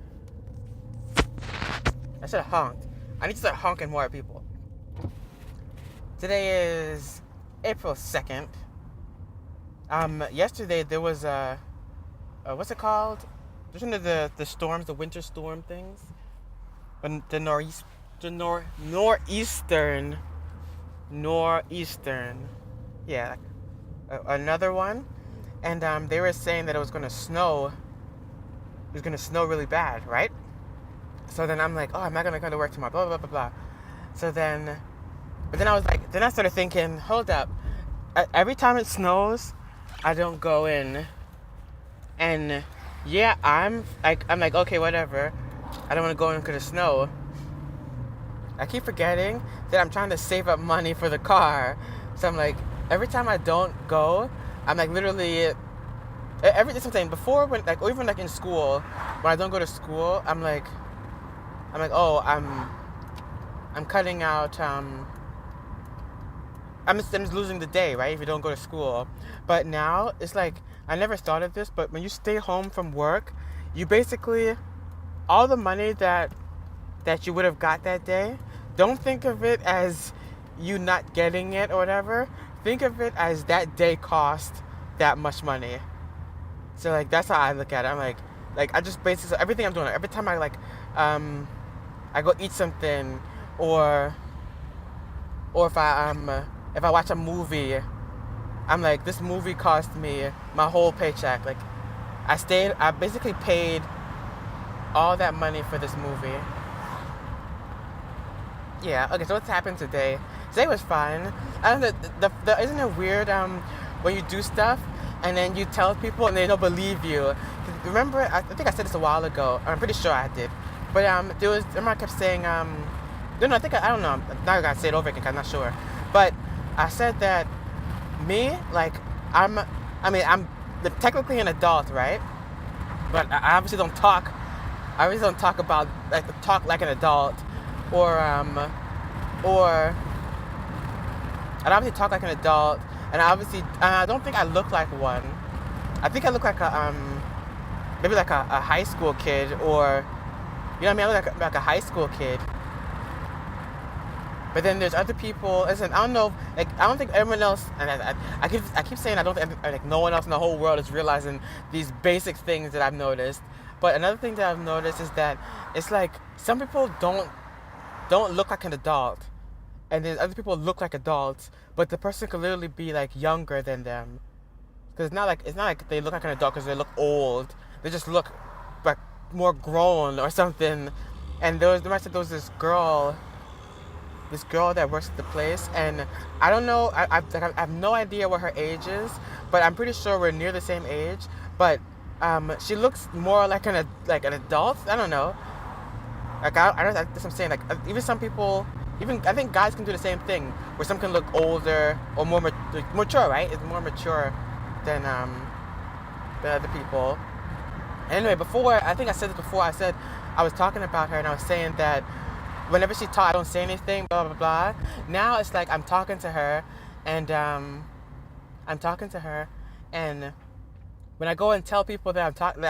I should have honked. I need to start honking more at people. Today is April 2nd. Yesterday there was what's it called? There's one of the storms, the winter storm things. The nor'eastern. Yeah, another one. And they were saying that it was gonna snow. It was gonna snow really bad, right? So then I'm like, oh, I'm not gonna go to work tomorrow. Blah blah blah blah. So then, but then I was like, then I started thinking, hold up. Every time it snows, I don't go in. And yeah, I'm like, okay, whatever. I don't want to go in because of snow. I keep forgetting that I'm trying to save up money for the car. So I'm like, every time I don't go, I'm like literally something before when like or even like in school when I don't go to school, I'm like, oh, I'm cutting out I'm just losing the day, right? If you don't go to school. But now it's like I never thought of this, but when you stay home from work, you basically all the money that you would have got that day, don't think of it as you not getting it or whatever. Think of it as that day cost that much money. So like that's how I look at it. I'm like I just basically everything I'm doing. Every time I I go eat something or if I watch a movie, I'm like, this movie cost me my whole paycheck. Like I basically paid all that money for this movie. Yeah, okay, so what's happened today? Today was fun. I don't know, isn't it weird when you do stuff and then you tell people and they don't believe you? Remember, I think I said this a while ago. I'm pretty sure I did. But remember I kept saying, I don't know. Now I gotta say it over again 'cause I'm not sure. But I said that me, like, I'm technically an adult, right? But I obviously don't talk. I obviously don't talk like an adult, or I obviously talk like an adult, and I don't think I look like one. I think I look like maybe like a high school kid, or you know what I mean? I look like a high school kid. But then there's other people. Listen, I don't know. Like, I don't think everyone else. And I keep saying I don't think like no one else in the whole world is realizing these basic things that I've noticed. But another thing that I've noticed is that it's like some people don't look like an adult, and then other people look like adults, but the person could literally be like younger than them. Because it's not like they look like an adult because they look old. They just look like more grown or something. And there was this girl that works at the place, and I don't know. I have no idea what her age is, but I'm pretty sure we're near the same age. But she looks more like an adult. I don't know. Like that's what I'm saying. Like even some people, even I think guys can do the same thing, where some can look older or more mature, right? It's more mature than other people. Anyway, I think I said this before. I was talking about her, and I was saying that whenever she talks, I don't say anything, blah blah blah. Now it's like I'm talking to her, and when I go and tell people that I'm talking,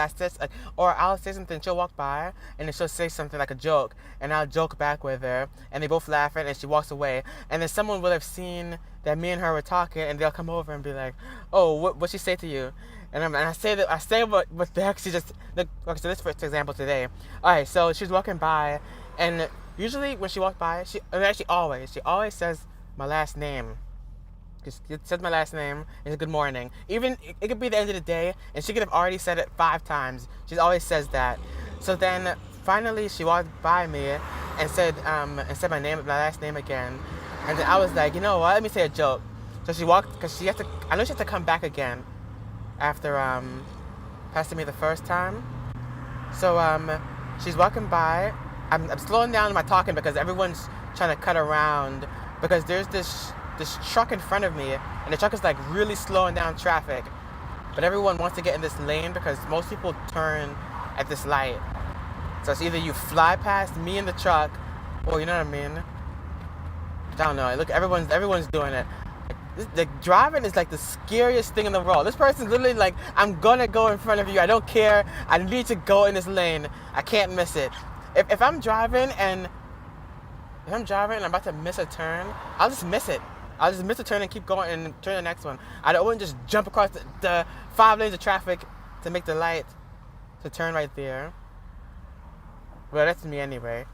or I'll say something, she'll walk by, and then she'll say something like a joke, and I'll joke back with her, and they both laugh, and she walks away, and then someone will have seen that me and her were talking, and they'll come over and be like, "Oh, what she say to you?" And I say what the heck she just look. Okay, so this for example today. All right, so she's walking by, and usually when she walks by, she always says my last name. It says my last name and good morning. Even it could be the end of the day, and she could have already said it 5 times. She always says that. So then finally she walked by me and said my last name again. And then I was like, you know what? Let me say a joke. So she walked because I know she has to come back again after passing me the first time. So she's walking by. I'm slowing down my talking because everyone's trying to cut around because there's this truck in front of me, and the truck is like really slowing down traffic, but everyone wants to get in this lane because most people turn at this light. So it's either you fly past me in the truck, or you know what I mean. I don't know. Look, everyone's doing it. The driving is like the scariest thing in the world. This person's literally like, I'm gonna go in front of you. I don't care. I need to go in this lane. I can't miss it. If I'm driving and I'm about to miss a turn, I'll just miss it. I'll just miss a turn and keep going and turn the next one. I don't want to just jump across the 5 lanes of traffic to make the light to turn right there. Well, that's me anyway.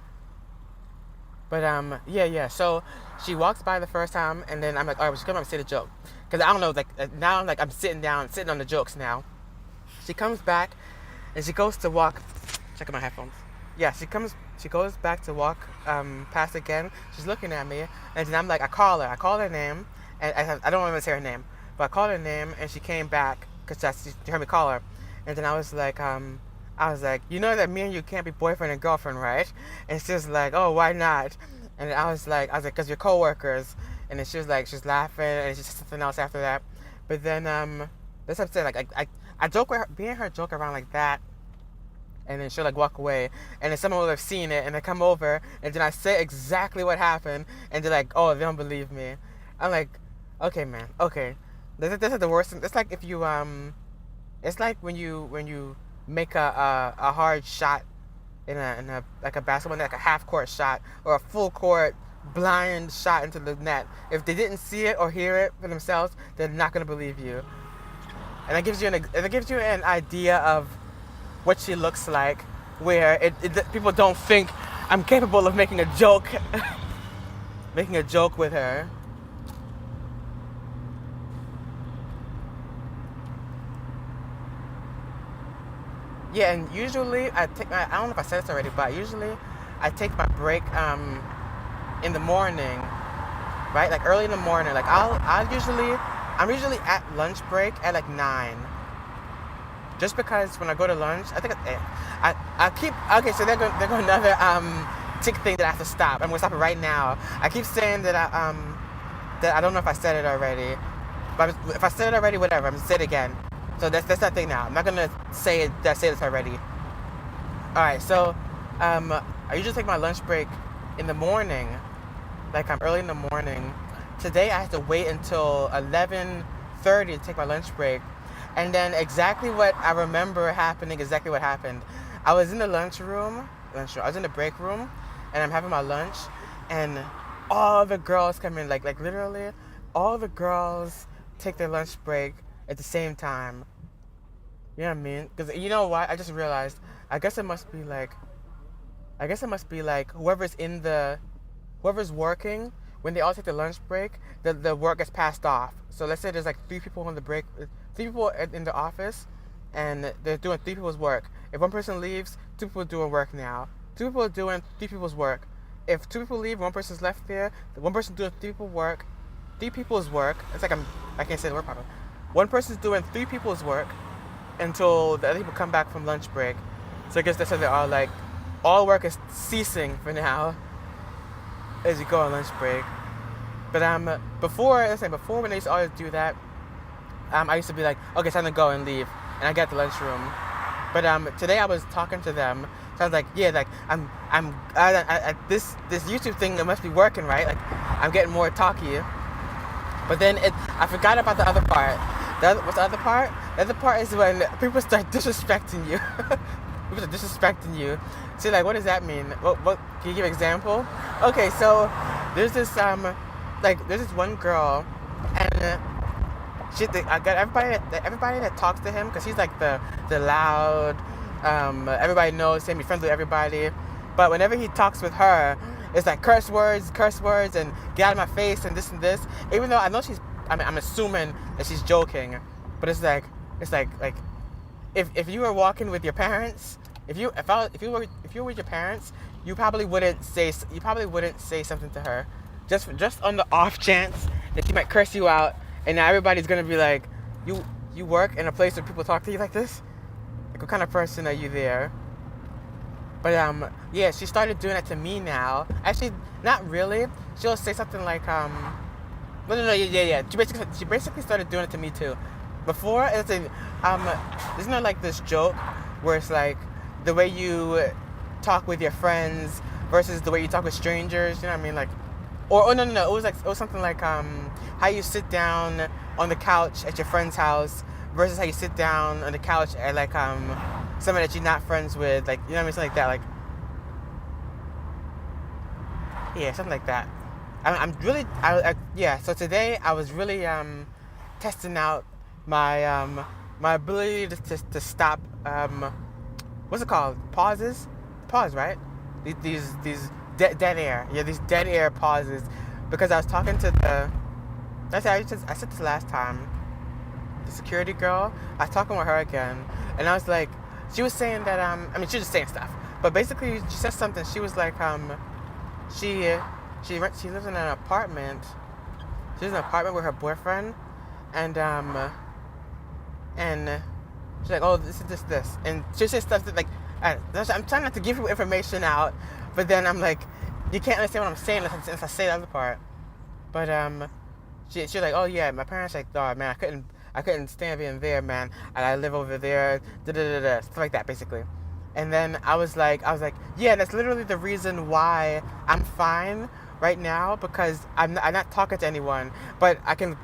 But yeah. So she walks by the first time, and then I'm like, all right, she's coming up to say the joke. Because I don't know, like now I'm sitting on the jokes now. She comes back, and she goes to walk. Checking my headphones. Yeah, she goes back to walk past again. She's looking at me, and then I'm like, I call her name, and I don't want to say her name, but I called her name, and she came back because she heard me call her, and then I was like, you know that me and you can't be boyfriend and girlfriend, right? And she's like, oh, why not? And I was like, because you're coworkers, and then she's laughing, and she said something else after that, but then that's what I'm saying, like I joke with her, me and her joke around like that. And then she'll like walk away, and then someone will have seen it, and they come over, and then I say exactly what happened, and they're like, "Oh, they don't believe me." I'm like, "Okay, man, okay." This is the worst thing. It's like if you it's like when you make a hard shot in a like a basketball net, like a half court shot or a full court blind shot into the net. If they didn't see it or hear it for themselves, they're not gonna believe you. And that gives you an idea of what she looks like, where people don't think I'm capable of making a joke with her. Yeah, and usually I don't know if I said this already, but usually I take my break in the morning, right? Like early in the morning. Like I'm usually at lunch break at like 9. Just because when I go to lunch, I think I keep, okay, so there go another tick thing that I have to stop. I'm gonna stop it right now. I keep saying that I don't know if I said it already, but if I said it already, whatever, I'm gonna say it again. So that's that thing now. I'm not gonna say this already. All right, so I usually take my lunch break in the morning, like I'm early in the morning. Today I have to wait until 11:30 to take my lunch break, and then exactly what I remember happening, exactly what happened. I was in the lunchroom. I was in the break room, and I'm having my lunch, and all the girls come in, like literally, all the girls take their lunch break at the same time. You know what I mean? Because you know what? I just realized. I guess it must be like whoever's working, when they all take the lunch break, the work gets passed off. So let's say there's like three people on the break, three people in the office, and they're doing three people's work. If one person leaves, two people are doing work now. Two people are doing three people's work. If two people leave, one person's left there. The one person doing three people's work. It's like I can't say the word properly. One person's doing three people's work until the other people come back from lunch break. So I guess that's how they are, like, all work is ceasing for now as you go on lunch break. But before when I used to always do that, I used to be like, okay, it's time to go and leave, and I get the lunchroom. But today I was talking to them, so I was like, yeah, like this YouTube thing, it must be working, right? Like I'm getting more talky. But then I forgot about the other part. What's the other part? The other part is when people start disrespecting you. People are disrespecting you. See, like, what does that mean? What can you give an example? Okay, so there's this there's this one girl, and I got everybody that talks to him, because he's like the loud, everybody knows him, he's friends with everybody. But whenever he talks with her, it's like curse words, and get out of my face, and this. Even though I know I'm assuming that she's joking, but it's like if you were walking with your parents, if you were with your parents, you probably wouldn't say something to her, just on the off chance that she might curse you out, and now everybody's gonna be like, you work in a place where people talk to you like this? Like, what kind of person are you there? But yeah, she started doing that to me now. Actually, not really. She'll say something like yeah. She basically started doing it to me too. Before, it's isn't there like this joke where it's like the way you talk with your friends versus the way you talk with strangers? You know what I mean? Like, or no, it was something like how you sit down on the couch at your friend's house versus how you sit down on the couch at like someone that you're not friends with, like, you know what I mean, something like that, like, yeah, something like that. So today I was really testing out my my ability to stop what's it called? Pause, right? These dead air. Yeah, these dead air pauses. Because I was talking to I said this last time. The security girl. I was talking with her again, and I was like, she was saying that she was just saying stuff, but basically she said something. She was like she lives in an apartment. She lives in an apartment with her boyfriend, and she's like, oh, this, and she says stuff that, like, I'm trying not to give you information out, but then I'm like, you can't understand what I'm saying unless I say the other part. But she's like, oh yeah, my parents like, oh man, I couldn't stand being there, man. I live over there, stuff like that, basically. And then I was like, yeah, that's literally the reason why I'm fine right now, because I'm not talking to anyone. But I can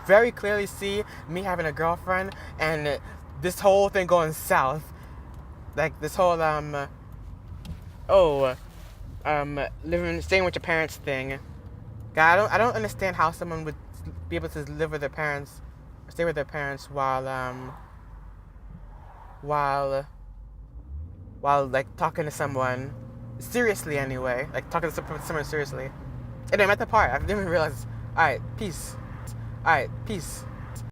very clearly see me having a girlfriend and this whole thing going south, like this whole staying with your parents thing. God, I don't understand how someone would be able to live with their parents, stay with their parents while like talking to someone seriously, anyway, like talking to someone seriously. And I'm at the part, I didn't even realize. Alright, peace.